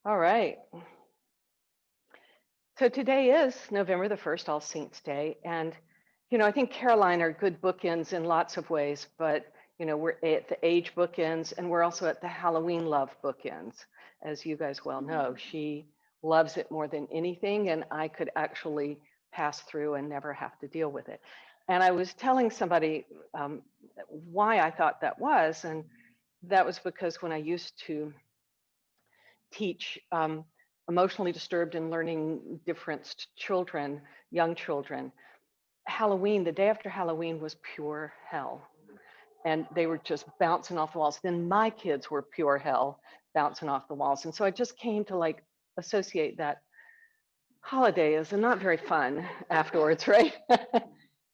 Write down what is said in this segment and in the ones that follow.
All right. So today is November the 1st, All Saints Day. And, I think Caroline are good bookends in lots of ways, but, we're at the age bookends and we're also at the Halloween love bookends. As you guys well know, she loves it more than anything, and I could actually pass through and never have to deal with it. And I was telling somebody why I thought that was, and that was because when I used to teach emotionally disturbed and learning differenced children, young children, Halloween, the day after Halloween was pure hell. And they were just bouncing off the walls. Then my kids were pure hell, bouncing off the walls. And so I just came to like associate that holiday as not very fun afterwards, right?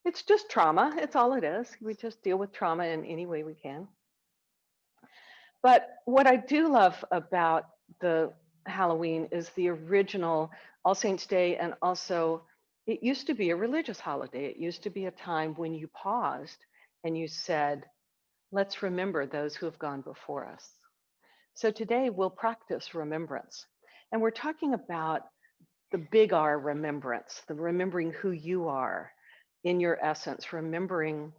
It's just trauma. It's all it is. We just deal with trauma in any way we can. But what I do love about the Halloween is the original All Saints Day, and also it used to be a religious holiday. It used to be a time when you paused and you said, let's remember those who have gone before us. So today we'll practice remembrance. And we're talking about the big R remembrance, the remembering who you are in your essence, remembering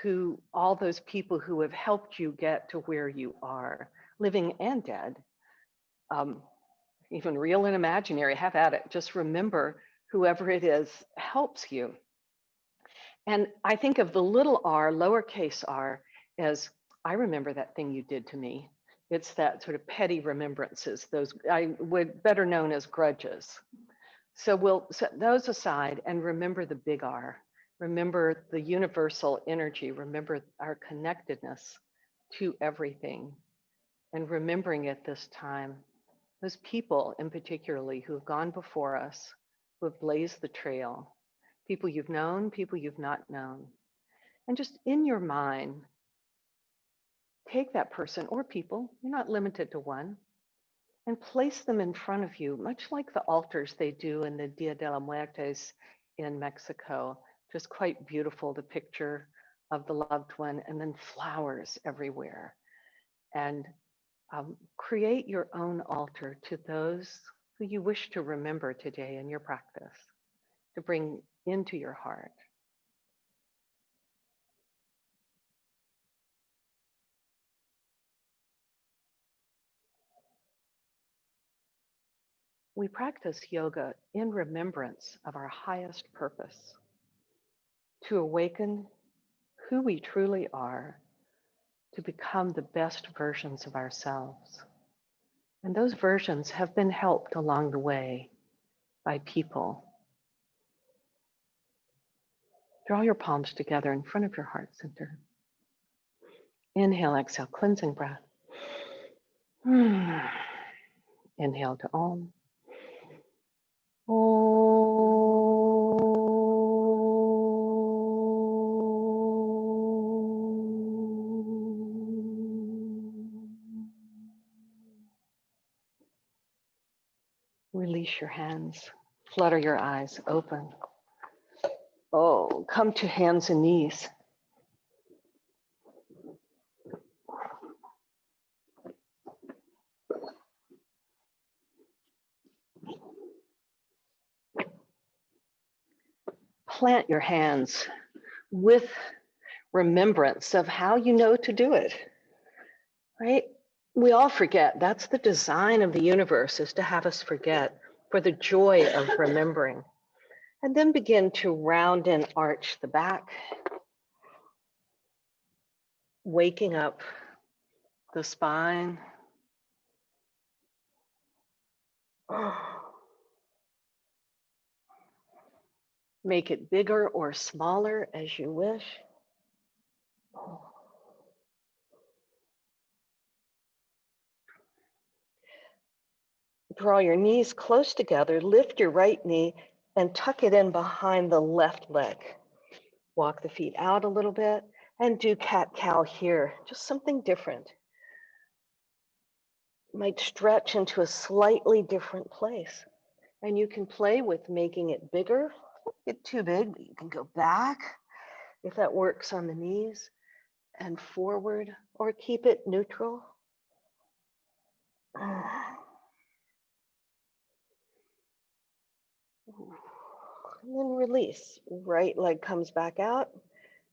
who all those people who have helped you get to where you are, living and dead, even real and imaginary, have at it. Just remember whoever it is helps you. And I think of the little r, lowercase r, as I remember that thing you did to me. It's that sort of petty remembrances, those I would better known as grudges. So we'll set those aside and remember the big R. Remember the universal energy. Remember our connectedness to everything. And remembering at this time, those people in particularly who have gone before us, who have blazed the trail, people you've known, people you've not known. And just in your mind, take that person or people, you're not limited to one, and place them in front of you, much like the altars they do in the Dia de la Muertes in Mexico. Just quite beautiful, the picture of the loved one, and then flowers everywhere. And create your own altar to those who you wish to remember today in your practice, to bring into your heart. We practice yoga in remembrance of our highest purpose, to awaken who we truly are, to become the best versions of ourselves. And those versions have been helped along the way by people. Draw your palms together in front of your heart center. Inhale, exhale, cleansing breath. Inhale to Om. Release your hands. Flutter your eyes open. Oh, come to hands and knees. Plant your hands with remembrance of how you know to do it, right? We all forget. That's the design of the universe, is to have us forget for the joy of remembering. And then begin to round and arch the back, waking up the spine. Make it bigger or smaller as you wish. Draw your knees close together, lift your right knee and tuck it in behind the left leg. Walk the feet out a little bit and do cat-cow here, just something different. Might stretch into a slightly different place. And you can play with making it bigger. Don't get too big, but you can go back if that works on the knees, and forward, or keep it neutral. And then release. Right leg comes back out.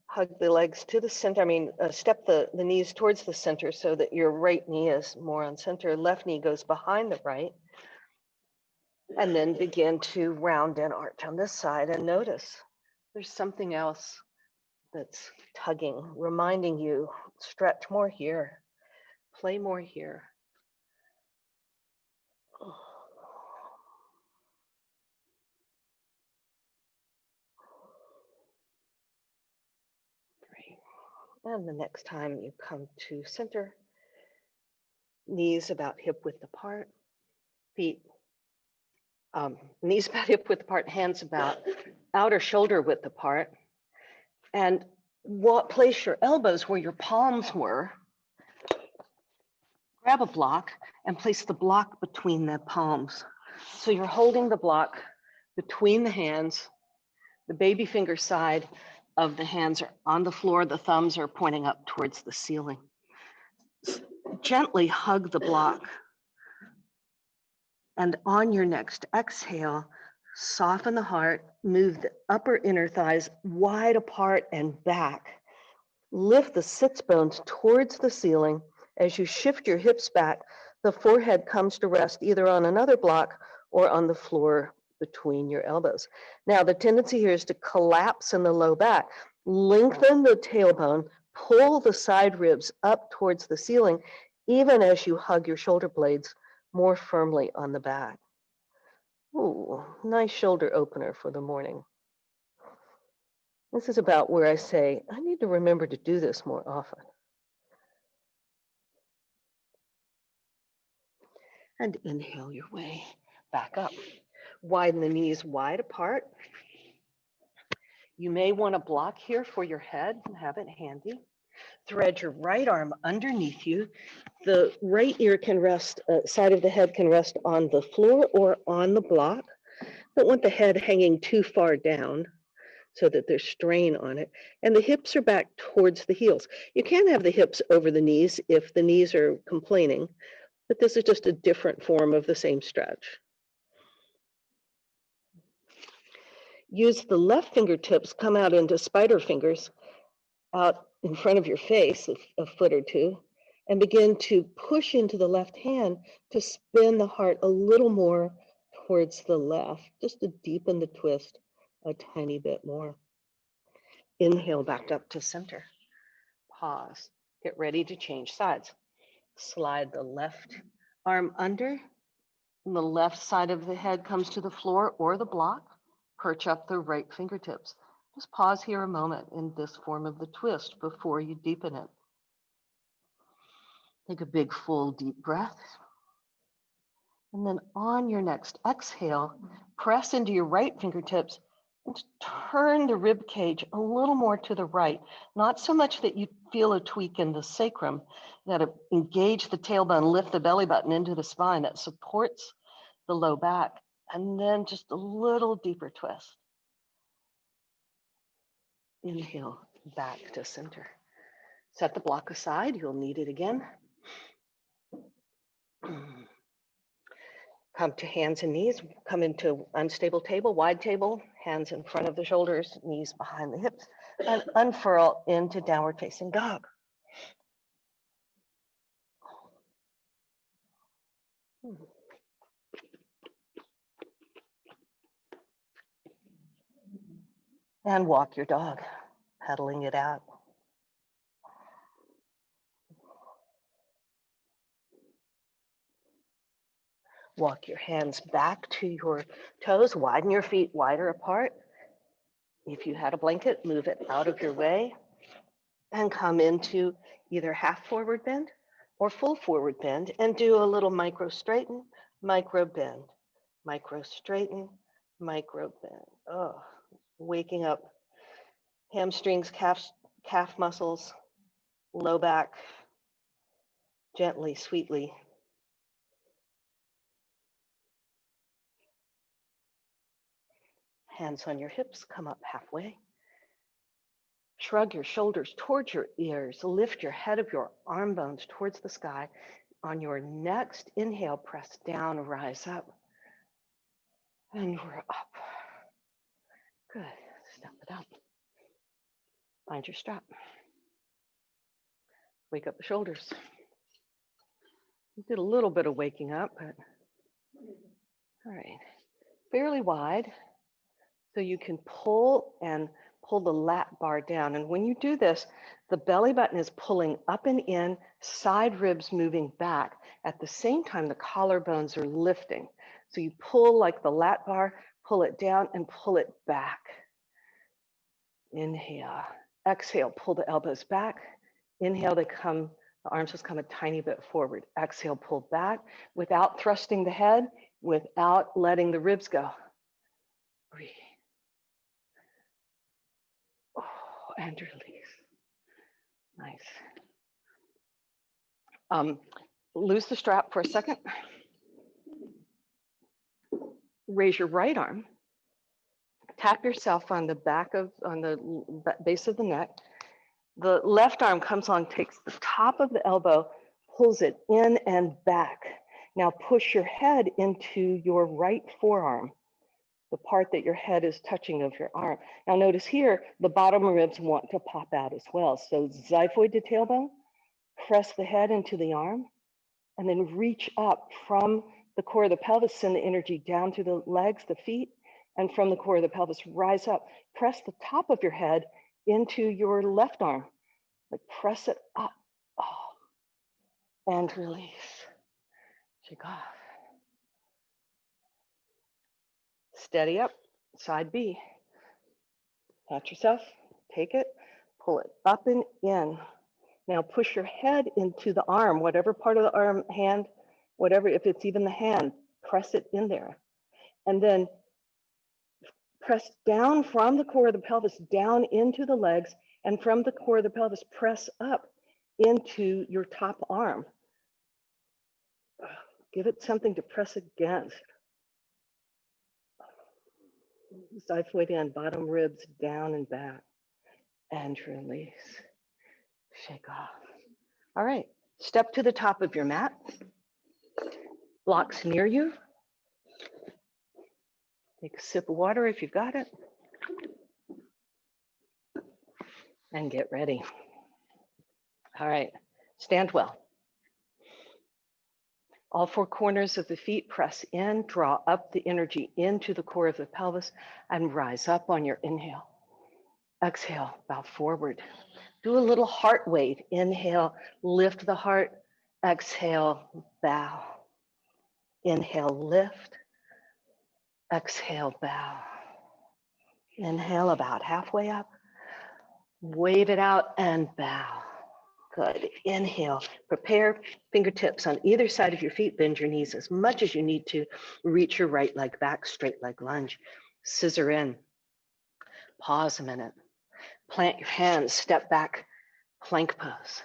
Hug the legs to the center. Step the knees towards the center so that your right knee is more on center. Left knee goes behind the right. And then begin to round and arch on this side and notice there's something else that's tugging, reminding you, stretch more here, play more here. Great. And the next time you come to center, knees about hip width apart, feet, knees about hip width apart, hands about outer shoulder width apart, and place your elbows where your palms were. Grab a block and place the block between the palms. So you're holding the block between the hands. The baby finger side of the hands are on the floor. The thumbs are pointing up towards the ceiling. Gently hug the block. And on your next exhale, soften the heart, move the upper inner thighs wide apart and back. Lift the sits bones towards the ceiling. As you shift your hips back, the forehead comes to rest either on another block or on the floor between your elbows. Now, the tendency here is to collapse in the low back. Lengthen the tailbone, pull the side ribs up towards the ceiling, even as you hug your shoulder blades more firmly on the back. Ooh, nice shoulder opener for the morning. This is about where I say, I need to remember to do this more often. And inhale your way back up. Widen the knees wide apart. You may want to block here for your head and have it handy. Thread your right arm underneath you. The right ear can rest, side of the head can rest on the floor or on the block. Don't want the head hanging too far down so that there's strain on it. And the hips are back towards the heels. You can have the hips over the knees if the knees are complaining, but this is just a different form of the same stretch. Use the left fingertips, come out into spider fingers out in front of your face, a foot or two, and begin to push into the left hand to spin the heart a little more towards the left, just to deepen the twist a tiny bit more. Inhale back up to center. Pause. Get ready to change sides. Slide the left arm under. The left side of the head comes to the floor or the block. Perch up the right fingertips. Just pause here a moment in this form of the twist before you deepen it. Take a big, full, deep breath. And then on your next exhale, press into your right fingertips and turn the rib cage a little more to the right. Not so much that you feel a tweak in the sacrum, that engage the tailbone, lift the belly button into the spine that supports the low back, and then just a little deeper twist. Inhale back to center. Set the block aside, you'll need it again. Come to hands and knees, come into unstable table, wide table, hands in front of the shoulders, knees behind the hips, and unfurl into downward facing dog. And walk your dog, pedaling it out. Walk your hands back to your toes, widen your feet wider apart. If you had a blanket, move it out of your way and come into either half forward bend or full forward bend and do a little micro straighten, micro bend, micro straighten, micro bend. Oh, waking up hamstrings, calf muscles, low back, gently, sweetly. Hands on your hips, come up halfway. Shrug your shoulders towards your ears. Lift your head of your arm bones towards the sky. On your next inhale, press down, rise up. And we're up. Good. Step it up. Find your strap. Wake up the shoulders. You did a little bit of waking up, but all right. Fairly wide, so you can pull the lat bar down. And when you do this, the belly button is pulling up and in, side ribs moving back. At the same time, the collarbones are lifting. So you pull like the lat bar, pull it down and pull it back. Inhale. Exhale, pull the elbows back. Inhale, the arms just come a tiny bit forward. Exhale, pull back without thrusting the head, without letting the ribs go. Breathe. Oh, and release. Nice. Loose the strap for a second. Raise your right arm. Tap yourself on the base of the neck. The left arm comes along, takes the top of the elbow, pulls it in and back. Now push your head into your right forearm, the part that your head is touching of your arm. Now notice here, the bottom ribs want to pop out as well. So xiphoid to tailbone, press the head into the arm, and then reach up from the core of the pelvis, send the energy down to the legs, the feet, and from the core of the pelvis, rise up. Press the top of your head into your left arm. Like press it up. Oh. And release. Shake off. Steady up. Side B. Catch yourself. Take it. Pull it up and in. Now push your head into the arm, whatever part of the arm, hand, whatever, if it's even the hand, press it in there. And then press down from the core of the pelvis down into the legs, and from the core of the pelvis, press up into your top arm. Give it something to press against. Xiphoid in, bottom ribs down and back. And release. Shake off. All right, step to the top of your mat. Blocks near you. Take a sip of water if you've got it. And get ready. All right, stand well. All four corners of the feet press in, draw up the energy into the core of the pelvis, and rise up on your inhale. Exhale, bow forward. Do a little heart weight. Inhale, lift the heart. Exhale, bow. Inhale, lift. Exhale, bow. Inhale, about halfway up. Wave it out and bow. Good. Inhale. Prepare fingertips on either side of your feet. Bend your knees as much as you need to. Reach your right leg back, straight leg lunge. Scissor in. Pause a minute. Plant your hands. Step back. Plank pose.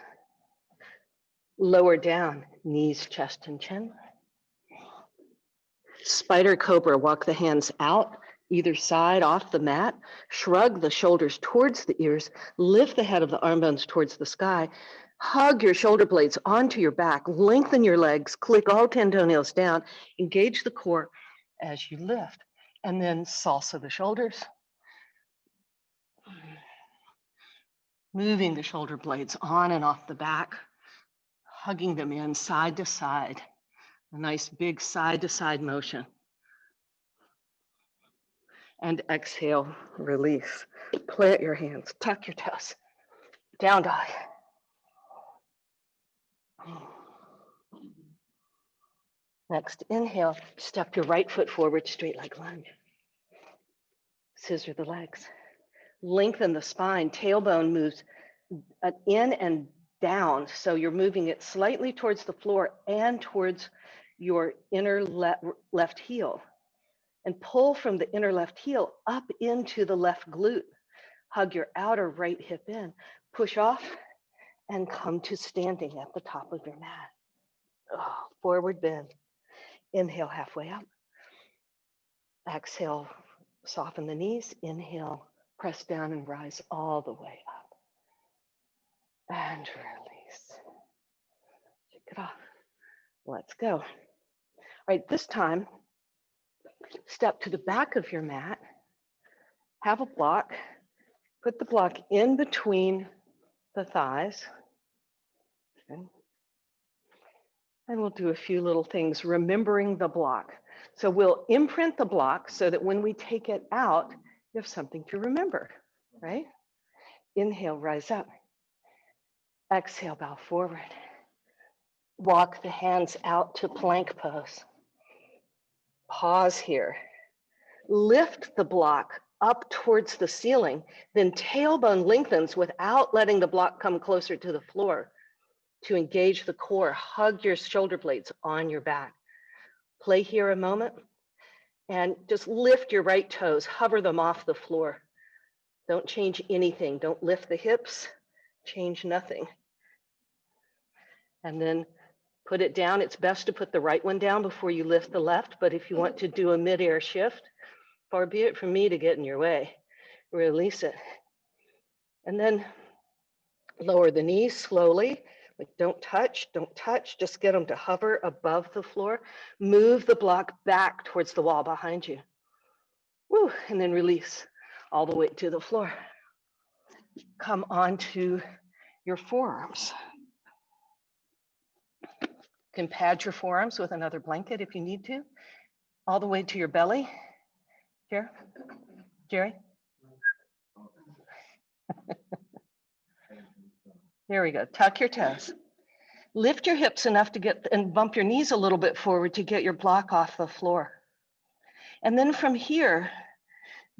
Lower down. Knees, chest, and chin. Spider cobra. Walk the hands out either side off the mat. Shrug the shoulders towards the ears. Lift the head of the arm bones towards the sky. Hug your shoulder blades onto your back. Lengthen your legs. Click all 10 toenails down. Engage the core as you lift. And then salsa the shoulders. Moving the shoulder blades on and off the back. Hugging them in side to side. A nice big side to side motion. And exhale, release. Plant your hands, tuck your toes. Down dog. Next, inhale, step your right foot forward, straight leg lunge. Scissor the legs. Lengthen the spine, tailbone moves in and down. So you're moving it slightly towards the floor and towards your inner left heel. And pull from the inner left heel up into the left glute. Hug your outer right hip in. Push off and come to standing at the top of your mat. Oh, forward bend. Inhale, halfway up. Exhale, soften the knees. Inhale, press down and rise all the way up. And release. Shake it off. Let's go. All right, this time, step to the back of your mat. have a block, put the block in between the thighs. Okay. And we'll do a few little things, remembering the block. So we'll imprint the block so that when we take it out, you have something to remember, right? Inhale, rise up. Exhale, bow forward. Walk the hands out to plank pose. Pause here. Lift the block up towards the ceiling, then tailbone lengthens without letting the block come closer to the floor. To engage the core, hug your shoulder blades on your back. Play here a moment and just lift your right toes, hover them off the floor. Don't change anything. Don't lift the hips, change nothing. And then put it down. It's best to put the right one down before you lift the left, but if you want to do a midair shift, far be it from me to get in your way. Release it. And then lower the knees slowly. Like don't touch, just get them to hover above the floor. Move the block back towards the wall behind you. Woo, and then release all the way to the floor. Come onto your forearms. You can pad your forearms with another blanket if you need to, all the way to your belly. Here, Jerry. There we go. Tuck your toes. Lift your hips enough to get and bump your knees a little bit forward to get your block off the floor. And then from here,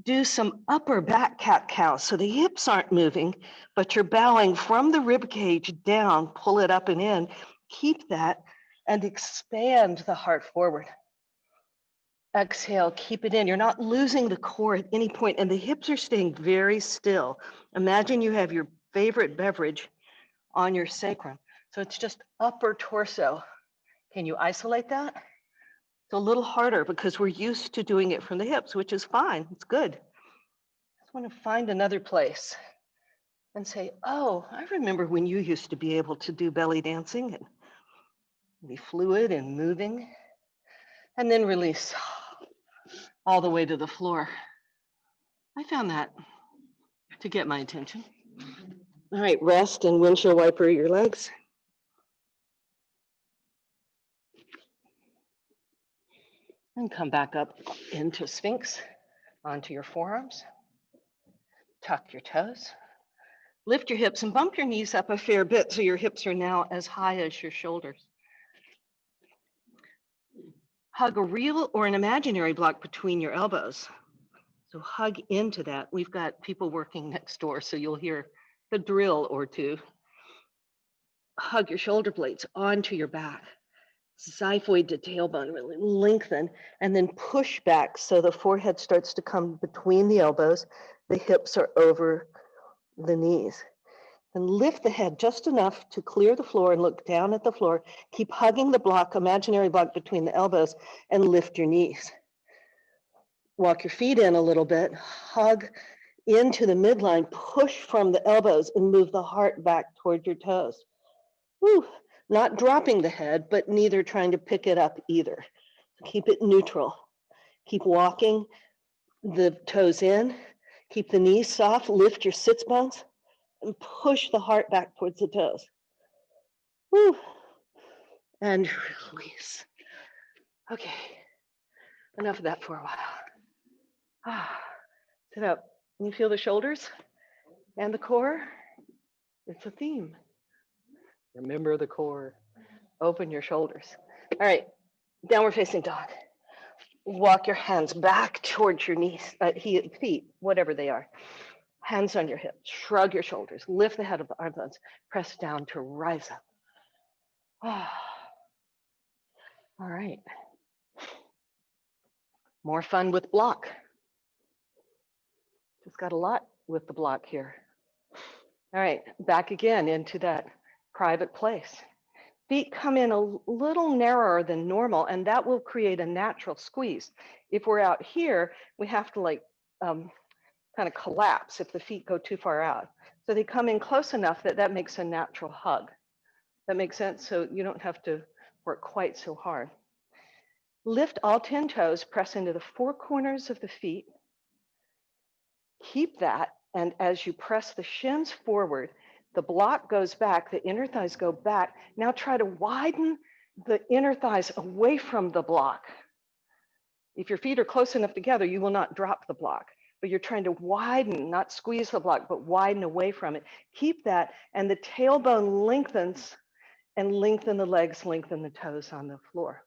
do some upper back cat-cow. So the hips aren't moving, but you're bowing from the rib cage down, pull it up and in, keep that, and expand the heart forward. Exhale, keep it in. You're not losing the core at any point, and the hips are staying very still. Imagine you have your favorite beverage on your sacrum. So it's just upper torso. Can you isolate that? It's a little harder because we're used to doing it from the hips, which is fine. It's good. Just want to find another place and say, oh, I remember when you used to be able to do belly dancing and be fluid and moving. And then release all the way to the floor. I found that to get my attention. All right, rest and windshield wiper your legs. And come back up into Sphinx, onto your forearms. Tuck your toes. Lift your hips and bump your knees up a fair bit so your hips are now as high as your shoulders. Hug a real or an imaginary block between your elbows. So hug into that. We've got people working next door, so you'll hear the drill or two. Hug your shoulder blades onto your back. Xiphoid to tailbone, really lengthen, and then push back so the forehead starts to come between the elbows. The hips are over the knees. And lift the head just enough to clear the floor and look down at the floor. Keep hugging the block, imaginary block between the elbows, and lift your knees. Walk your feet in a little bit, hug into the midline, push from the elbows, and move the heart back toward your toes. Woo. Not dropping the head, but neither trying to pick it up either. Keep it neutral. Keep walking the toes in, keep the knees soft, lift your sits bones, and push the heart back towards the toes. Woo. And release. Okay, enough of that for a while. Sit up. You feel the shoulders and the core? It's a theme. Remember the core. Open your shoulders. All right, downward facing dog. Walk your hands back towards your knees, feet, whatever they are. Hands on your hips. Shrug your shoulders. Lift the head of the arm bones. Press down to rise up. All right. More fun with block. Just got a lot with the block here. All right, back again into that private place. Feet come in a little narrower than normal, and that will create a natural squeeze. If we're out here, we have to like kind of collapse if the feet go too far out. So they come in close enough that that makes a natural hug. That makes sense? So you don't have to work quite so hard. Lift all 10 toes, press into the four corners of the feet. Keep that, and as you press the shins forward, the block goes back, the inner thighs go back. Now try to widen the inner thighs away from the block. If your feet are close enough together, you will not drop the block, but you're trying to widen, not squeeze the block, but widen away from it. Keep that, and the tailbone lengthens, and lengthen the legs, lengthen the toes on the floor.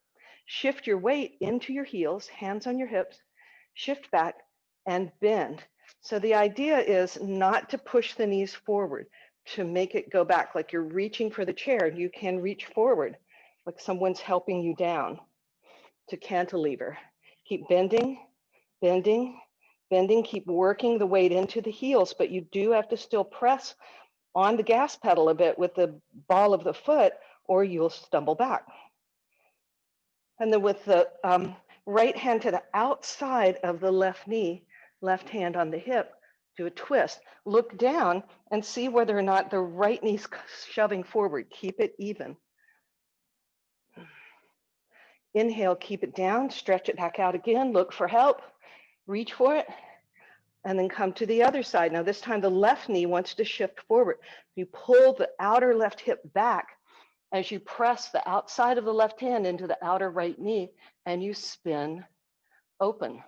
Shift your weight into your heels, hands on your hips, shift back and bend. So the idea is not to push the knees forward, to make it go back like you're reaching for the chair. You can reach forward like someone's helping you down to cantilever. Keep bending, bending, bending. Keep working the weight into the heels, but you do have to still press on the gas pedal a bit with the ball of the foot, or you'll stumble back. And then with the right hand to the outside of the left knee, left hand on the hip, do a twist. Look down and see whether or not the right knee's shoving forward. Keep it even. Inhale, keep it down, stretch it back out again, look for help, reach for it, and then come to the other side. Now this time the left knee wants to shift forward. You pull the outer left hip back as you press the outside of the left hand into the outer right knee, and you spin open.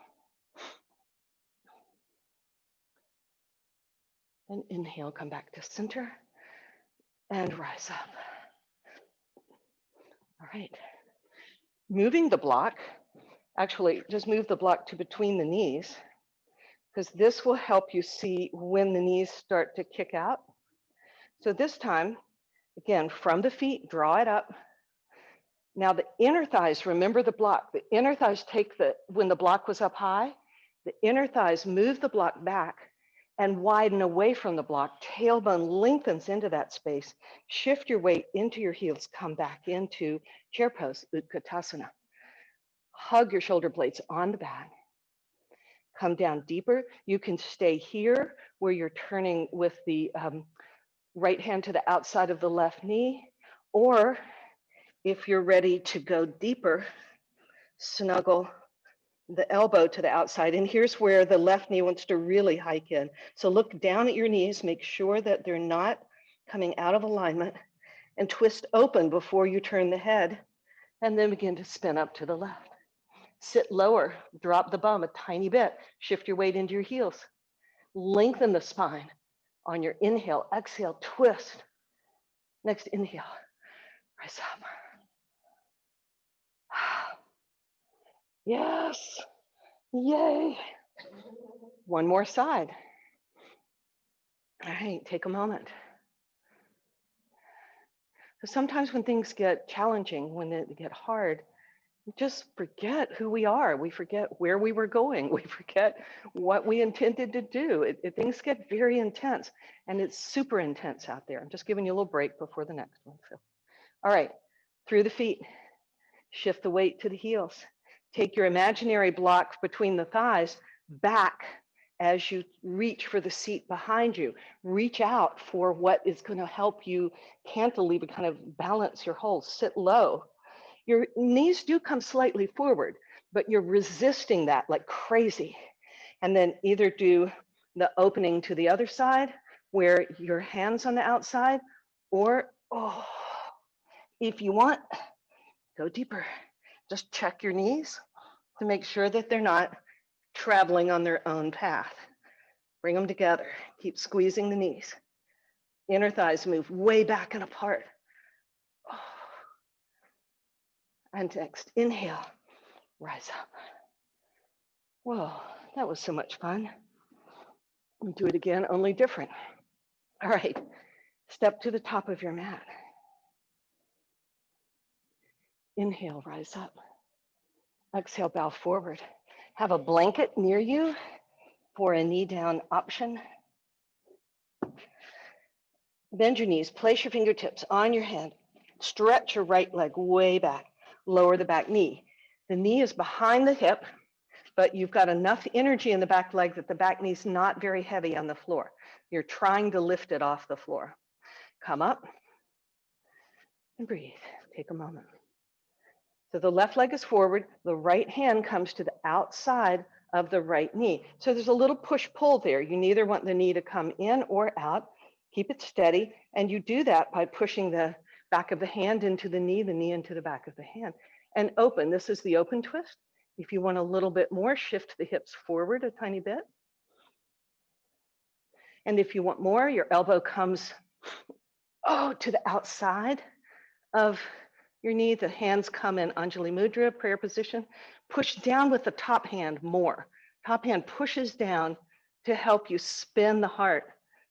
And inhale, come back to center and rise up. All right. Moving the block, actually just move the block to between the knees, because this will help you see when the knees start to kick out. So this time, again, from the feet, draw it up. Now the inner thighs, remember the block. The inner thighs take when the block was up high, the inner thighs move the block back and widen away from the block. Tailbone lengthens into that space. Shift your weight into your heels, come back into chair pose, Utkatasana. Hug your shoulder blades on the back. Come down deeper. You can stay here where you're turning with the right hand to the outside of the left knee, or if you're ready to go deeper, snuggle the elbow to the outside. And here's where the left knee wants to really hike in. So look down at your knees, make sure that they're not coming out of alignment, and twist open before you turn the head, and then begin to spin up to the left. Sit lower, drop the bum a tiny bit, shift your weight into your heels. Lengthen the spine on your inhale, exhale, twist. Next inhale, rise up. Yes, yay. One more side. All right, take a moment. So sometimes when things get challenging, when they get hard, we just forget who we are. We forget where we were going. We forget what we intended to do. Things get very intense, and it's super intense out there. I'm just giving you a little break before the next one. So, all right, through the feet, shift the weight to the heels. Take your imaginary block between the thighs back as you reach for the seat behind you. Reach out for what is going to help you cantilever, kind of balance your whole, sit low. Your knees do come slightly forward, but you're resisting that like crazy. And then either do the opening to the other side where your hands on the outside, or if you want, go deeper. Just check your knees to make sure that they're not traveling on their own path. Bring them together. Keep squeezing the knees. Inner thighs move way back and apart. And next, inhale, rise up. Whoa, that was so much fun. We do it again, only different. All right, step to the top of your mat. Inhale, rise up. Exhale, bow forward. Have a blanket near you for a knee down option. Bend your knees, place your fingertips on your head. Stretch your right leg way back. Lower the back knee. The knee is behind the hip, but you've got enough energy in the back leg that the back knee's not very heavy on the floor. You're trying to lift it off the floor. Come up and breathe. Take a moment. So the left leg is forward. The right hand comes to the outside of the right knee. So there's a little push-pull there. You neither want the knee to come in or out. Keep it steady. And you do that by pushing the back of the hand into the knee into the back of the hand. And open. This is the open twist. If you want a little bit more, shift the hips forward a tiny bit. And if you want more, your elbow comes to the outside of your knee. The hands come in Anjali Mudra, prayer position. Push down with the top hand more. Top hand pushes down to help you spin the heart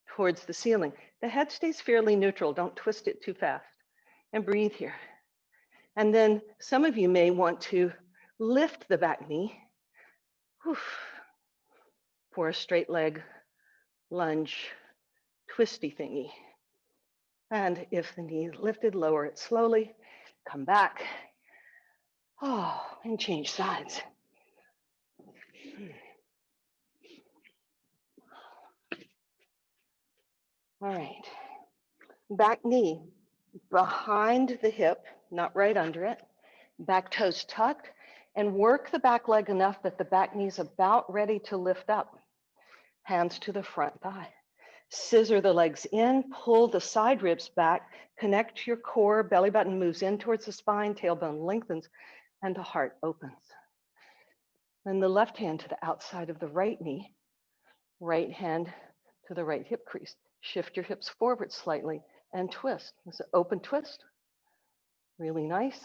towards the ceiling. The head stays fairly neutral. Don't twist it too fast. And breathe here. And then some of you may want to lift the back knee for a straight leg lunge twisty thingy. And if the knee lifted, lower it slowly, come back, and change sides. All right, back knee behind the hip, not right under it, back toes tucked, and work the back leg enough that the back knee is about ready to lift up. Hands to the front thigh. Scissor the legs in, pull the side ribs back, connect to your core, belly button moves in towards the spine, tailbone lengthens, and the heart opens. Then the left hand to the outside of the right knee, right hand to the right hip crease. Shift your hips forward slightly and twist. It's an open twist, really nice.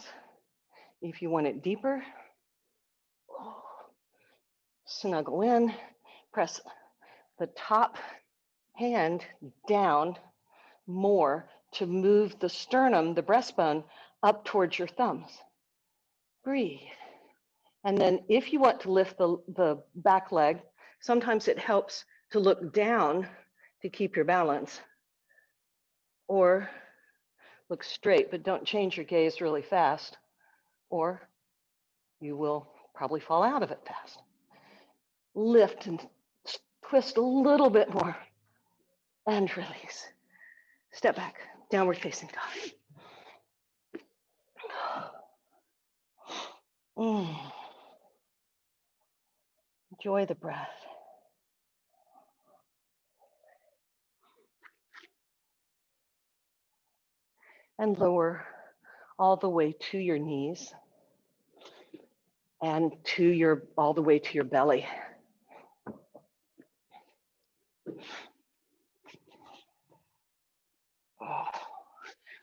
If you want it deeper, snuggle in, press the top hand down more to move the sternum, the breastbone, up towards your thumbs. Breathe. And then if you want to lift the back leg, sometimes it helps to look down to keep your balance, or look straight, but don't change your gaze really fast, or you will probably fall out of it fast. Lift and twist a little bit more and release. Step back, downward facing dog. Enjoy the breath. And lower all the way to your knees and all the way to your belly.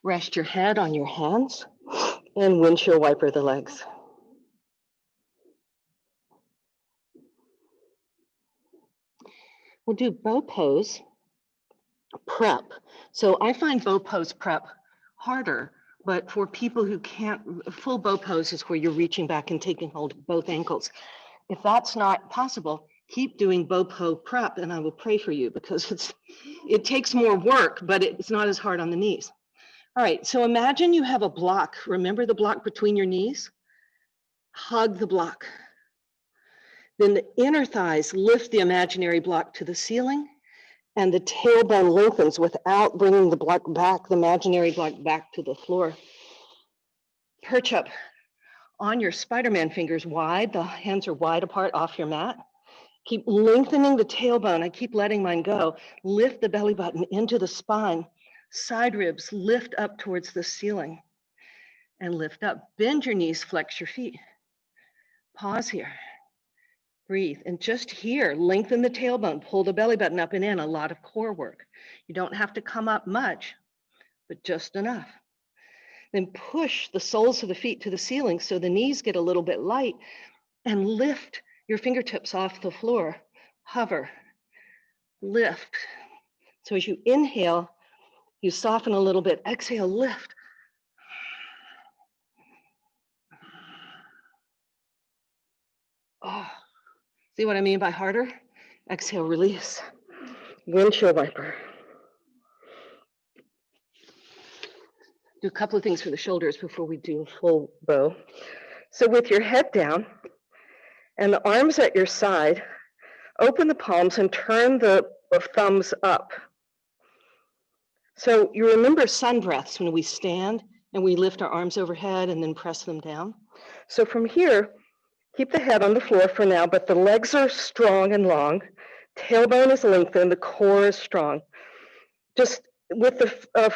Rest your head on your hands and windshield wiper the legs. We'll do bow pose prep. So I find bow pose prep harder, but for people who can't, full bow pose is where you're reaching back and taking hold of both ankles. If that's not possible, keep doing bow pose prep and I will pray for you, because it takes more work, but it's not as hard on the knees. All right, so imagine you have a block. Remember the block between your knees? Hug the block. Then the inner thighs lift the imaginary block to the ceiling, and the tailbone lengthens without bringing the block back, the imaginary block back to the floor. Perch up on your Spider-Man fingers wide. The hands are wide apart off your mat. Keep lengthening the tailbone. I keep letting mine go. Lift the belly button into the spine. Side ribs lift up towards the ceiling and lift up. Bend your knees, flex your feet. Pause here. Breathe. And just here, lengthen the tailbone, pull the belly button up and in, a lot of core work. You don't have to come up much, but just enough. Then push the soles of the feet to the ceiling so the knees get a little bit light, and lift your fingertips off the floor. Hover, lift. So as you inhale, you soften a little bit. Exhale, lift. Oh, see what I mean by harder? Exhale, release. Windshield wiper. Do a couple of things for the shoulders before we do a full bow. So with your head down and the arms at your side, open the palms and turn the thumbs up. So you remember sun breaths when we stand and we lift our arms overhead and then press them down. So from here, Keep the head on the floor for now, but the legs are strong and long. Tailbone is lengthened, the core is strong. Just with the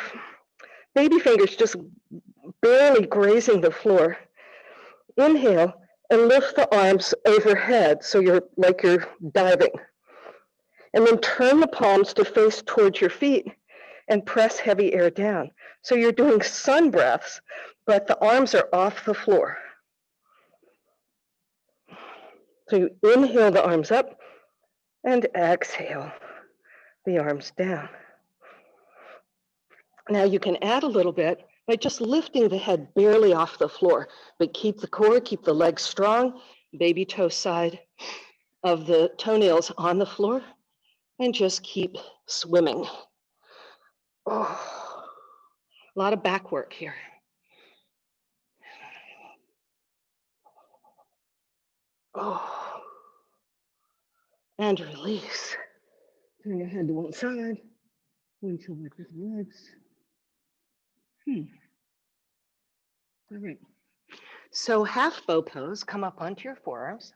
baby fingers just barely grazing the floor. Inhale and lift the arms overhead so you're like you're diving. And then turn the palms to face towards your feet and press heavy air down. So you're doing sun breaths, but the arms are off the floor. So you inhale the arms up and exhale the arms down. Now you can add a little bit by just lifting the head barely off the floor, but keep the core, keep the legs strong, baby toe side of the toenails on the floor, and just keep swimming. Oh, a lot of back work here. Oh, and release. Turn your head to one side. One shoulder with the legs. All right. So half bow pose, come up onto your forearms.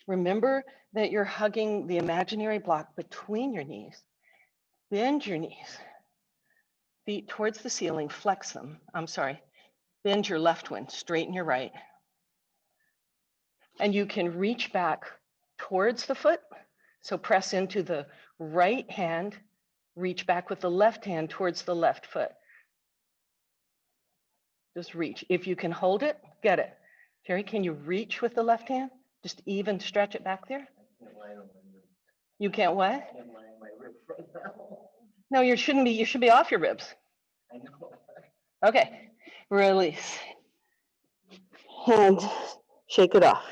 Remember that you're hugging the imaginary block between your knees. Bend your knees. Feet towards the ceiling, flex them. Bend your left one, straighten your right. And you can reach back towards the foot. So press into the right hand, reach back with the left hand towards the left foot. Just reach. If you can hold it, get it. Jerry, can you reach with the left hand? Just even stretch it back there? You can't what? No, you shouldn't be. You should be off your ribs. I know. Okay, release. And shake it off.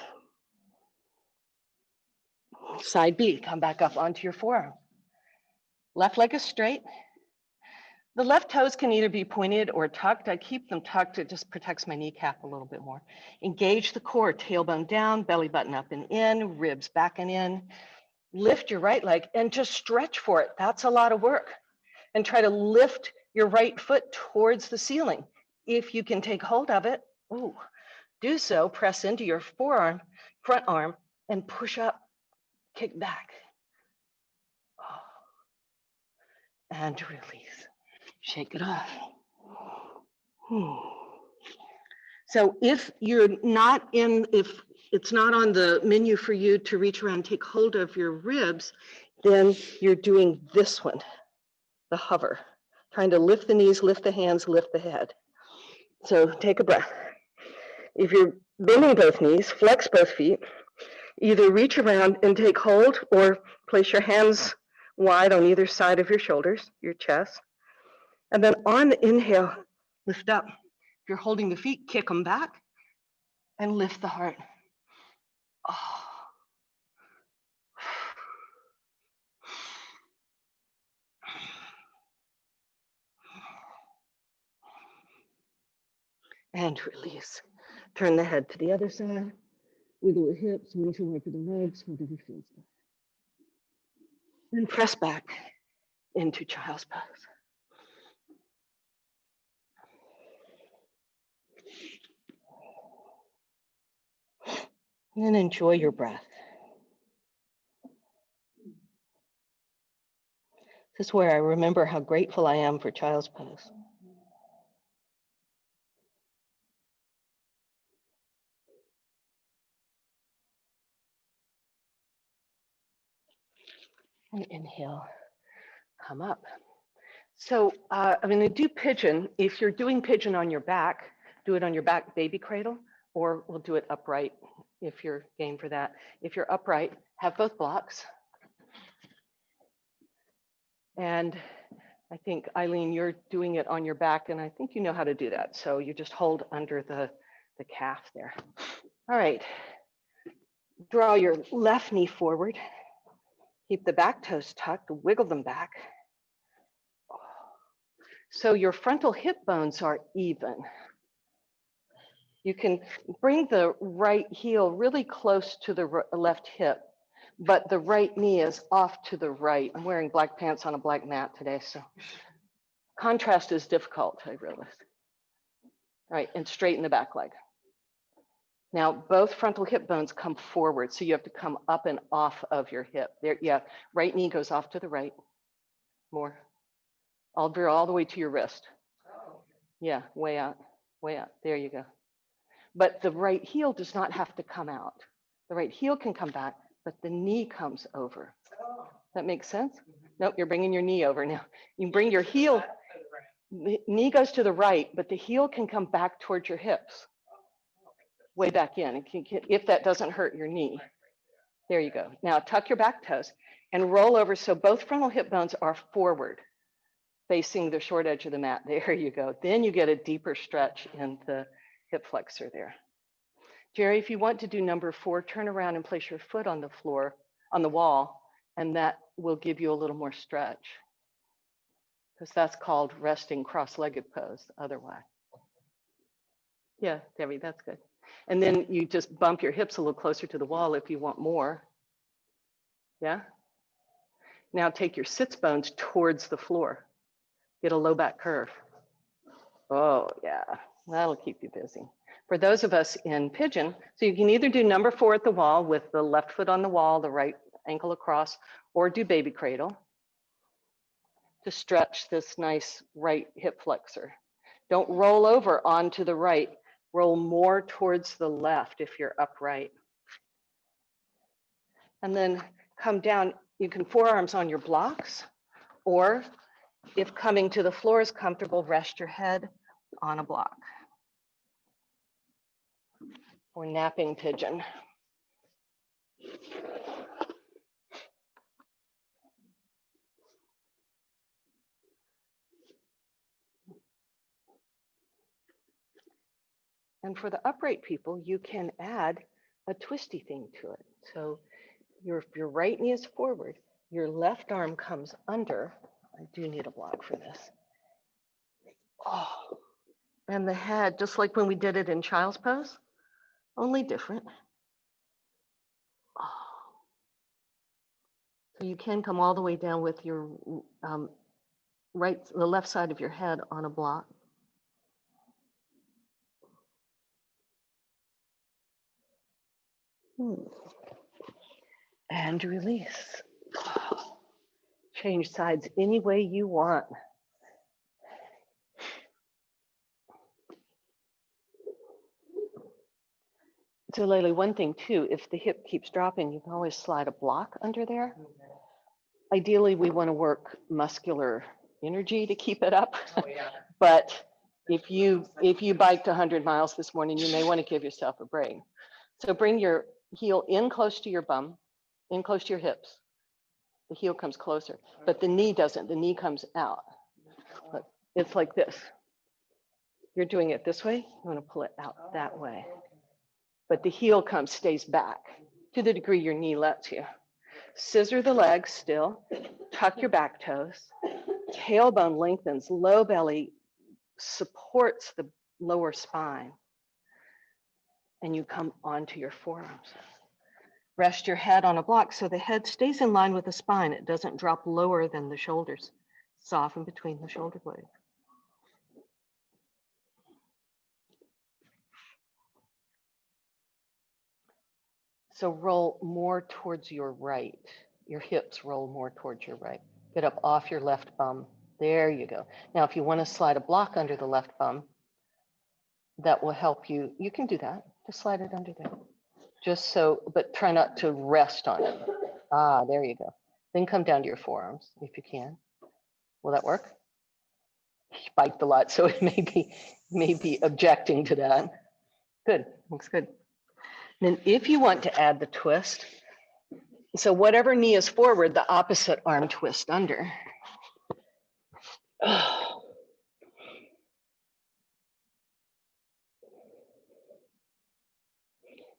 Side B, come back up onto your forearm. Left leg is straight. The left toes can either be pointed or tucked. I keep them tucked. It just protects my kneecap a little bit more. Engage the core, tailbone down, belly button up and in, ribs back and in. Lift your right leg and just stretch for it. That's a lot of work. And try to lift your right foot towards the ceiling. If you can take hold of it, do so. Press into your forearm, front arm, and push up, kick back. And release. Shake it off. So if it's not on the menu for you to reach around and take hold of your ribs, then you're doing this one, the hover, trying to lift the knees, lift the hands, lift the head. So take a breath. If you're bending both knees, flex both feet, either reach around and take hold or place your hands wide on either side of your shoulders, your chest. And then on the inhale, lift up. If you're holding the feet, kick them back and lift the heart. And release. Turn the head to the other side. Wiggle the hips, one shoulder to the legs, whatever feels good. And press back into child's pose. And then enjoy your breath. This is where I remember how grateful I am for child's pose. And inhale, come up. So I'm going to do pigeon. If you're doing pigeon on your back, do it on your back baby cradle, or we'll do it upright if you're game for that. If you're upright, have both blocks. And I think, Eileen, you're doing it on your back, and I think you know how to do that. So you just hold under the calf there. All right. Draw your left knee forward. Keep the back toes tucked, wiggle them back. So your frontal hip bones are even. You can bring the right heel really close to the left hip, but the right knee is off to the right. I'm wearing black pants on a black mat today, so contrast is difficult, I realize. All right, and straighten the back leg. Now, both frontal hip bones come forward, so you have to come up and off of your hip. There, yeah, right knee goes off to the right. More. All the way to your wrist. Yeah, way out, way out. There you go. But the right heel does not have to come out. The right heel can come back, but the knee comes over. That makes sense? Nope, you're bringing your knee over now. You bring your heel, the knee goes to the right, but the heel can come back towards your hips. Way back in, if that doesn't hurt your knee. There you go. Now tuck your back toes and roll over so both frontal hip bones are forward, facing the short edge of the mat. There you go. Then you get a deeper stretch in the hip flexor there. Jerry, if you want to do number 4, turn around and place your foot on the floor, on the wall, and that will give you a little more stretch, because that's called resting cross-legged pose otherwise. Yeah, Debbie, that's good. And then you just bump your hips a little closer to the wall if you want more. Yeah? Now take your sits bones towards the floor. Get a low back curve. Oh, yeah, that'll keep you busy. For those of us in pigeon, so you can either do number 4 at the wall with the left foot on the wall, the right ankle across, or do baby cradle to stretch this nice right hip flexor. Don't roll over onto the right. Roll more towards the left if you're upright. And then come down. You can forearms on your blocks, or if coming to the floor is comfortable, rest your head on a block. Or napping pigeon. And for the upright people, you can add a twisty thing to it. So your right knee is forward, your left arm comes under. I do need a block for this. Oh, and the head, just like when we did it in child's pose, only different. Oh. So you can come all the way down with your the left side of your head on a block. And release. Change sides any way you want. So Layla, one thing too, if the hip keeps dropping, you can always slide a block under there. Ideally, we want to work muscular energy to keep it up. Oh, yeah. But if you biked 100 miles this morning, you may want to give yourself a break. So bring your heel in close to your bum, in close to your hips. The heel comes closer, but the knee doesn't. The knee comes out. But it's like this. You're doing it this way. You want to pull it out that way. But the heel stays back to the degree your knee lets you. Scissor the legs still, tuck your back toes, tailbone lengthens, low belly supports the lower spine, and you come onto your forearms. Rest your head on a block so the head stays in line with the spine. It doesn't drop lower than the shoulders. Soften between the shoulder blades. So roll more towards your right. Your hips roll more towards your right. Get up off your left bum. There you go. Now, if you want to slide a block under the left bum, that will help you. You can do that. Just slide it under there. Just so, but try not to rest on it. Ah, there you go. Then come down to your forearms if you can. Will that work? You biked a lot, so it may be objecting to that. Good, looks good. Then if you want to add the twist, so whatever knee is forward, the opposite arm twist under.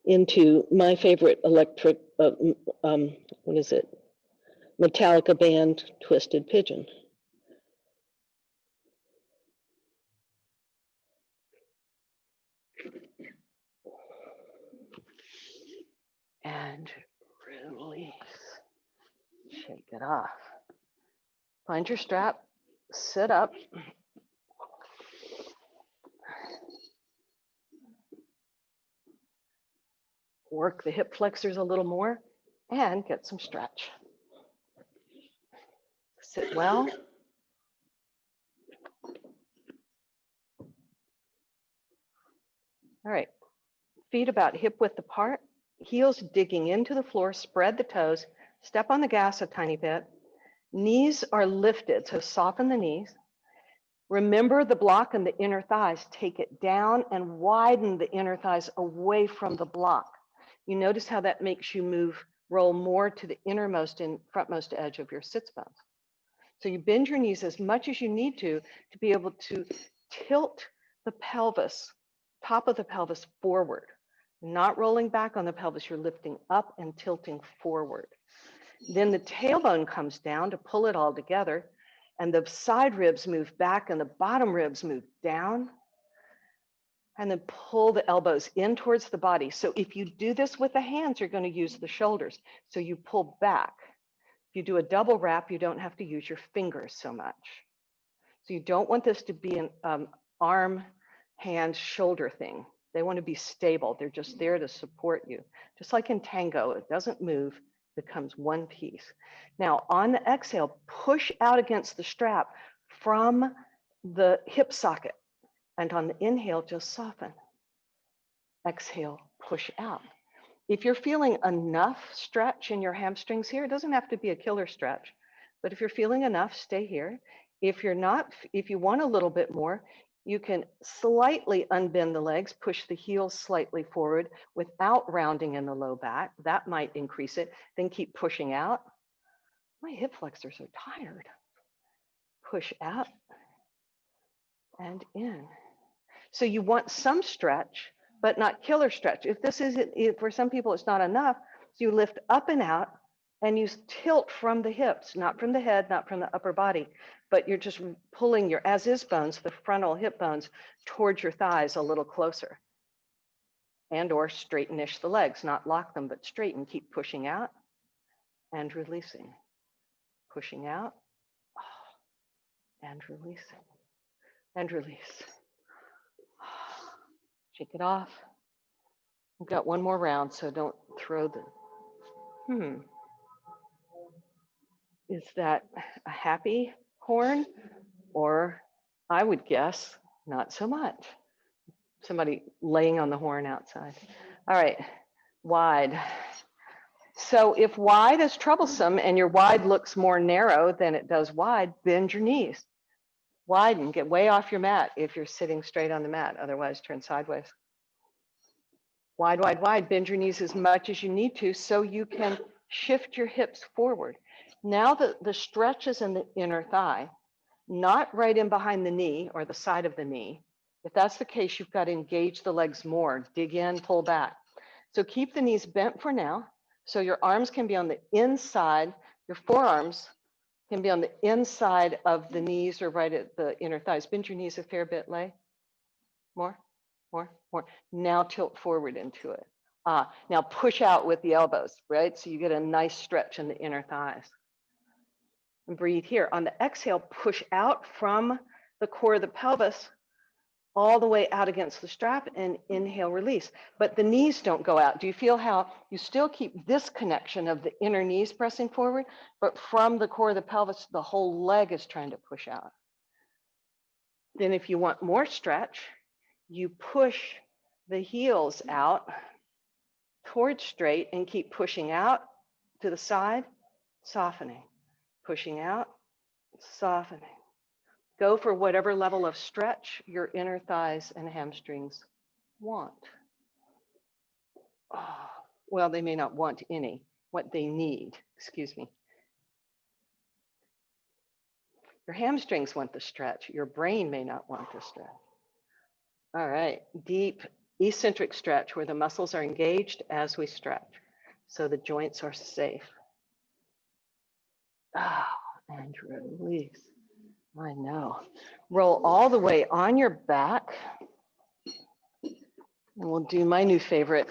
Into my favorite electric, what is it? Metallica band twisted pigeon. And release. Shake it off. Find your strap, sit up. Work the hip flexors a little more and get some stretch. Sit well. All right, feet about hip width apart, heels digging into the floor, spread the toes, step on the gas a tiny bit. Knees are lifted, so soften the knees. Remember the block in the inner thighs. Take it down and widen the inner thighs away from the block. You notice how that makes you move, roll more to the innermost and frontmost edge of your sits bones. So you bend your knees as much as you need to be able to tilt the pelvis, top of the pelvis forward. Not rolling back on the pelvis, you're lifting up and tilting forward. Then the tailbone comes down to pull it all together, and the side ribs move back and the bottom ribs move down. And then pull the elbows in towards the body. So if you do this with the hands, you're going to use the shoulders. So you pull back. If you do a double wrap, you don't have to use your fingers so much. So you don't want this to be an arm, hand, shoulder thing. They want to be stable. They're just there to support you. Just like in tango, it doesn't move, it becomes one piece. Now on the exhale, push out against the strap from the hip socket. And on the inhale, just soften. Exhale, push out. If you're feeling enough stretch in your hamstrings here, it doesn't have to be a killer stretch, but if you're feeling enough, stay here. If you're not, if you want a little bit more, you can slightly unbend the legs, push the heels slightly forward without rounding in the low back. That might increase it. Then keep pushing out. My hip flexors are tired. Push out and in. So you want some stretch, but not killer stretch. If this isn't, for some people, it's not enough, so you lift up and out and you tilt from the hips, not from the head, not from the upper body, but you're just pulling your as-is bones, the frontal hip bones, towards your thighs a little closer. And or straighten-ish the legs, not lock them, but straighten. Keep pushing out and releasing. Pushing out and releasing. And release. Shake it off. We've got one more round, so don't throw the, Is that a happy horn? Or I would guess not so much. Somebody laying on the horn outside. All right, wide. So if wide is troublesome and your wide looks more narrow than it does wide, bend your knees. Widen, get way off your mat if you're sitting straight on the mat, otherwise turn sideways. Wide, wide, wide, bend your knees as much as you need to so you can shift your hips forward. Now the stretch is in the inner thigh, not right in behind the knee or the side of the knee. If that's the case, you've got to engage the legs more, dig in, pull back. So keep the knees bent for now. So your arms can be on the inside, your forearms can be on the inside of the knees or right at the inner thighs. Bend your knees a fair bit, Lay. More, more, more. Now tilt forward into it. Now push out with the elbows, right? So you get a nice stretch in the inner thighs. And breathe here. On the exhale, push out from the core of the pelvis all the way out against the strap and inhale, release. But the knees don't go out. Do you feel how you still keep this connection of the inner knees pressing forward, but from the core of the pelvis, the whole leg is trying to push out. Then if you want more stretch, you push the heels out towards straight and keep pushing out to the side, softening, pushing out, softening. Go for whatever level of stretch your inner thighs and hamstrings want. Oh, well, they may not want any, what they need, excuse me. Your hamstrings want the stretch. Your brain may not want the stretch. All right, deep eccentric stretch where the muscles are engaged as we stretch. So the joints are safe. And release. I know. Roll all the way on your back. And we'll do my new favorite,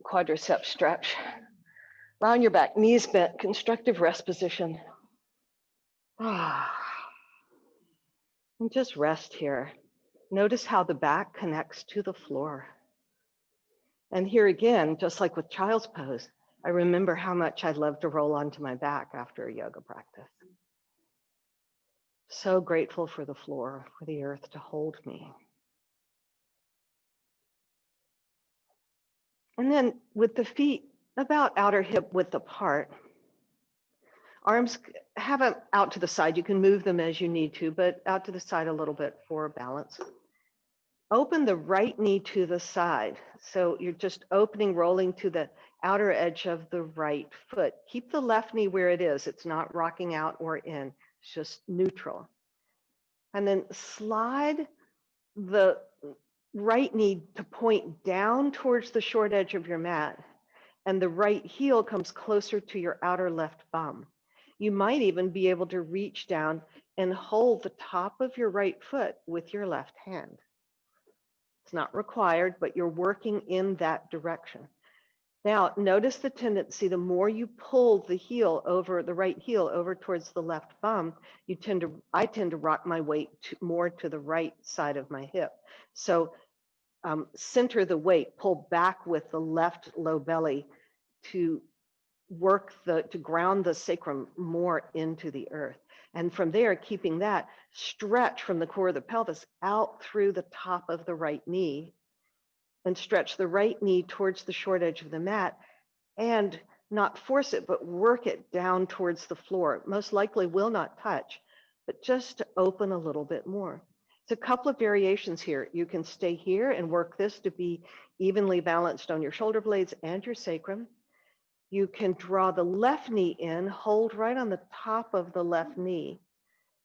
quadricep stretch. Lie on your back, knees bent, constructive rest position. And just rest here. Notice how the back connects to the floor. And here again, just like with child's pose, I remember how much I loved to roll onto my back after a yoga practice. So grateful for the floor, for the earth to hold me. And then with the feet about outer hip width apart, arms have them out to the side. You can move them as you need to, but out to the side a little bit for balance. Open the right knee to the side. So you're just opening, rolling to the outer edge of the right foot. Keep the left knee where it is. It's not rocking out or in, it's just neutral. And then slide the right knee to point down towards the short edge of your mat. And the right heel comes closer to your outer left bum. You might even be able to reach down and hold the top of your right foot with your left hand. It's not required, but you're working in that direction. Now, notice the tendency, the more you pull the heel over, the right heel over towards the left bum, I tend to rock my weight more to the right side of my hip. So center the weight, pull back with the left low belly to to ground the sacrum more into the earth. And from there, keeping that, stretch from the core of the pelvis out through the top of the right knee and stretch the right knee towards the short edge of the mat and not force it, but work it down towards the floor. Most likely will not touch, but just to open a little bit more. It's a couple of variations here. You can stay here and work this to be evenly balanced on your shoulder blades and your sacrum. You can draw the left knee in, hold right on the top of the left knee,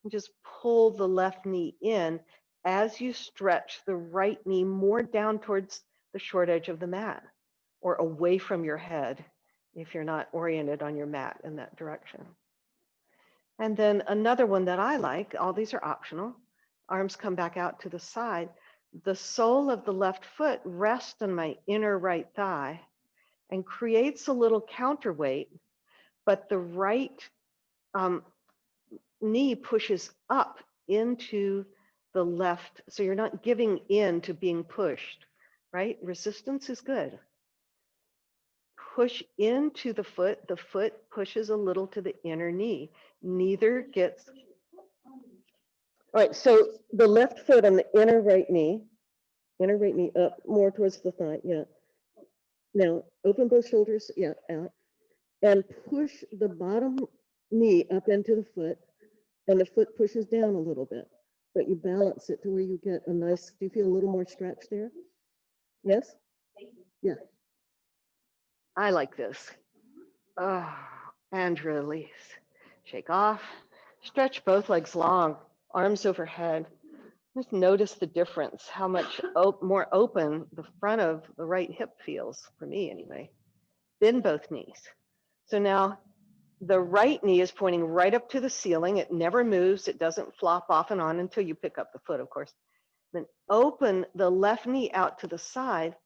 and just pull the left knee in as you stretch the right knee more down towards the short edge of the mat or away from your head if you're not oriented on your mat in that direction. And then another one that I like, all these are optional, arms come back out to the side. The sole of the left foot rests on my inner right thigh and creates a little counterweight, but the right knee pushes up into the left, so you're not giving in to being pushed, right? Resistance is good. Push into the foot pushes a little to the inner knee. Neither gets, all right, so the left foot on the inner right knee up more towards the thigh, yeah. Now, open both shoulders, yeah, out. And push the bottom knee up into the foot, and the foot pushes down a little bit. But you balance it to where you get a nice, do you feel a little more stretch there? Yes? Yeah. I like this. And release. Shake off. Stretch both legs long, arms overhead. Just notice the difference, how much more open the front of the right hip feels, for me anyway. Bend both knees. So now the right knee is pointing right up to the ceiling. It never moves. It doesn't flop off and on until you pick up the foot, of course. Then open the left knee out to the side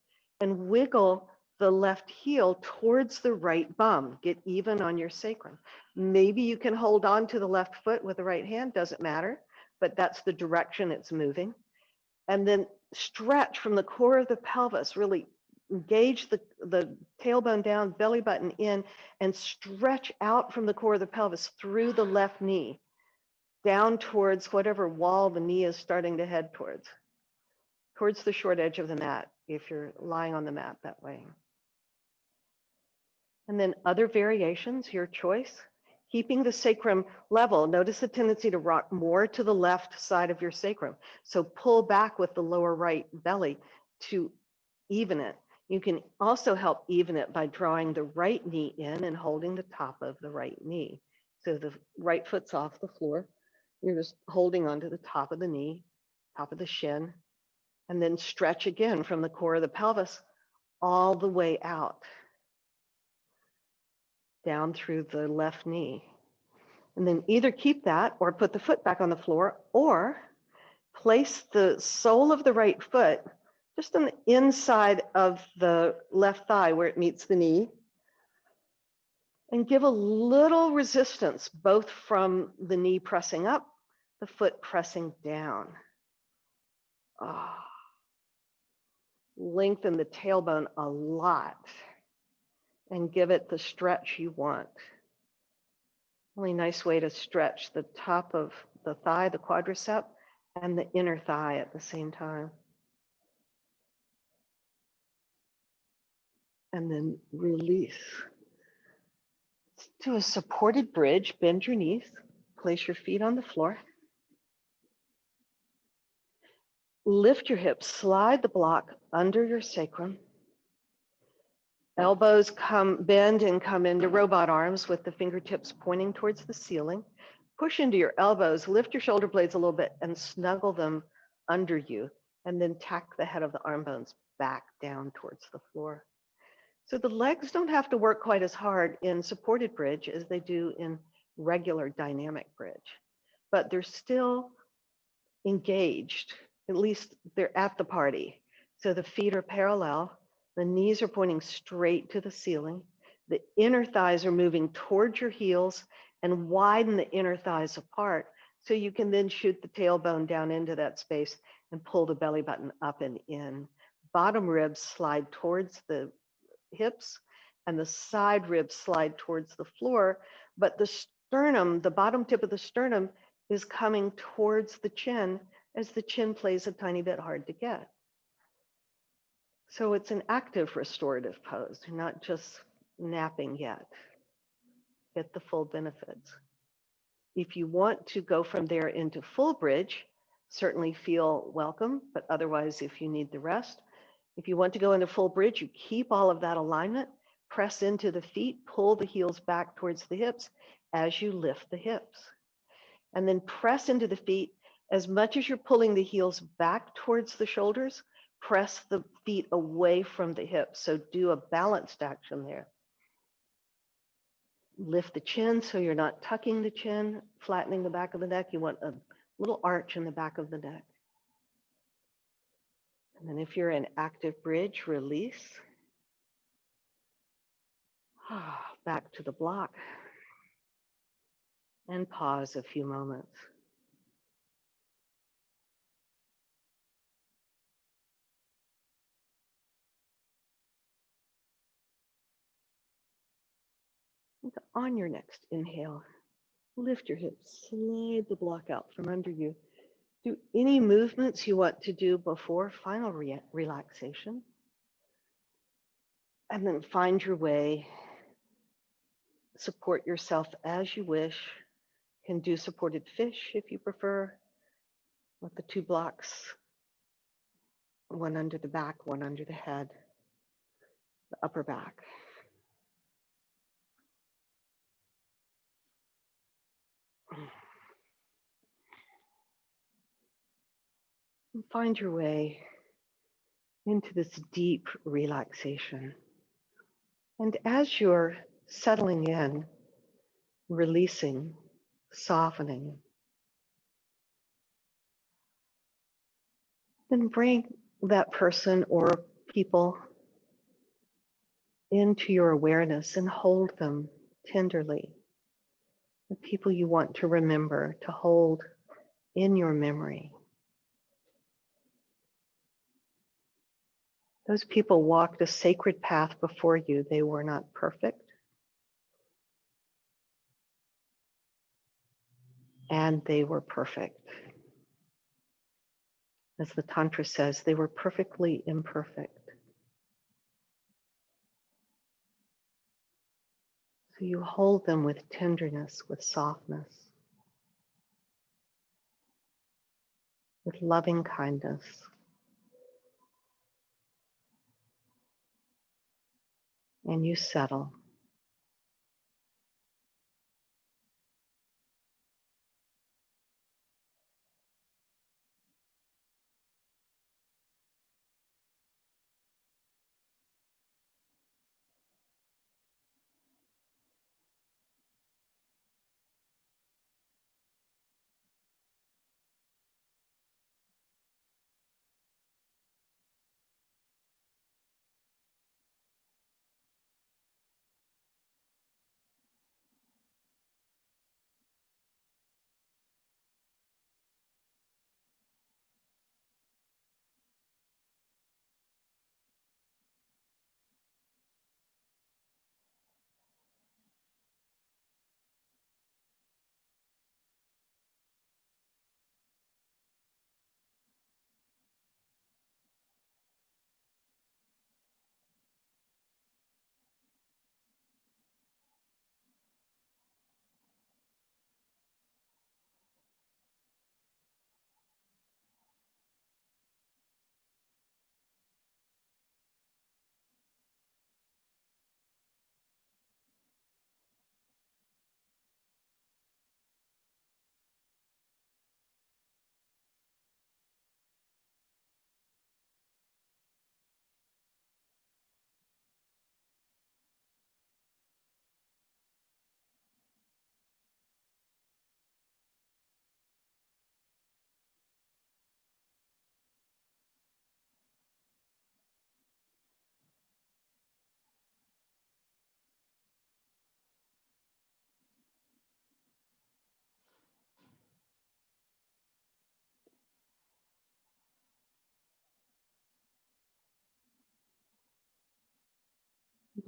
and wiggle the left heel towards the right bum. Get even on your sacrum. Maybe you can hold on to the left foot with the right hand, doesn't matter, but that's the direction it's moving. And then stretch from the core of the pelvis, really engage the tailbone down, belly button in, and stretch out from the core of the pelvis through the left knee, down towards whatever wall the knee is starting to head towards the short edge of the mat, if you're lying on the mat that way. And then other variations, your choice. Keeping the sacrum level, notice the tendency to rock more to the left side of your sacrum. So pull back with the lower right belly to even it. You can also help even it by drawing the right knee in and holding the top of the right knee. So the right foot's off the floor. You're just holding onto the top of the knee, top of the shin, and then stretch again from the core of the pelvis all the way out, down through the left knee. And then either keep that or put the foot back on the floor, or place the sole of the right foot just on the inside of the left thigh where it meets the knee, and give a little resistance, both from the knee pressing up, the foot pressing down. Lengthen the tailbone a lot and give it the stretch you want. Really nice way to stretch the top of the thigh, the quadricep, and the inner thigh at the same time. And then release. Let's do a supported bridge. Bend your knees. Place your feet on the floor. Lift your hips. Slide the block under your sacrum. Elbows bend and come into robot arms with the fingertips pointing towards the ceiling. Push into your elbows. Lift your shoulder blades a little bit and snuggle them under you. And then tack the head of the arm bones back down towards the floor. So the legs don't have to work quite as hard in supported bridge as they do in regular dynamic bridge, but they're still engaged, at least they're at the party. So the feet are parallel, the knees are pointing straight to the ceiling, the inner thighs are moving towards your heels and widen the inner thighs apart so you can then shoot the tailbone down into that space and pull the belly button up and in. Bottom ribs slide towards the hips and the side ribs slide towards the floor, but the sternum, the bottom tip of the sternum is coming towards the chin as the chin plays a tiny bit hard to get. So it's an active restorative pose, not just napping yet. Get the full benefits. If you want to go from there into full bridge, certainly feel welcome, but otherwise if you need the rest, if you want to go into full bridge, you keep all of that alignment, press into the feet, pull the heels back towards the hips as you lift the hips. And then press into the feet as much as you're pulling the heels back towards the shoulders, press the feet away from the hips. So do a balanced action there. Lift the chin so you're not tucking the chin, flattening the back of the neck. You want a little arch in the back of the neck. And then if you're in active bridge, release. Back to the block. And pause a few moments. And on your next inhale, lift your hips, slide the block out from under you. Do any movements you want to do before final relaxation. And then find your way. Support yourself as you wish. Can do supported fish if you prefer, with the two blocks, one under the back, one under the head, the upper back. And find your way into this deep relaxation. And as you're settling in, releasing, softening, then bring that person or people into your awareness and hold them tenderly. The people you want to remember, to hold in your memory. Those people walked a sacred path before you. They were not perfect. And they were perfect. As the Tantra says, they were perfectly imperfect. So you hold them with tenderness, with softness, with loving kindness. And you settle.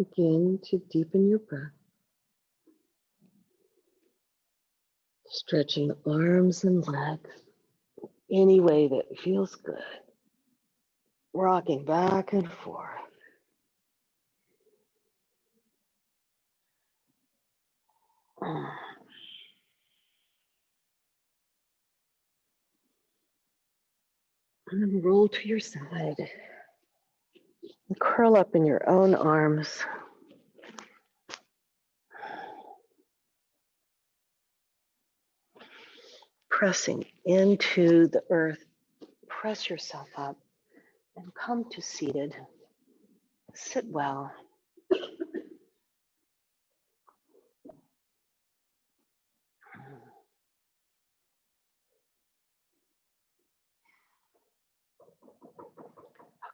Begin to deepen your breath, stretching the arms and legs any way that feels good, rocking back and forth. And then roll to your side and curl up in your own arms. Pressing into the earth, press yourself up and come to seated. Sit well.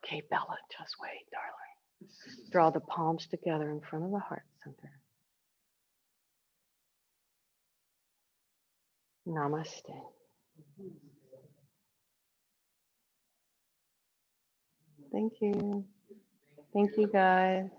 Okay, Bella, just wait, darling. Draw the palms together in front of the heart center. Namaste. Thank you. Thank you, guys.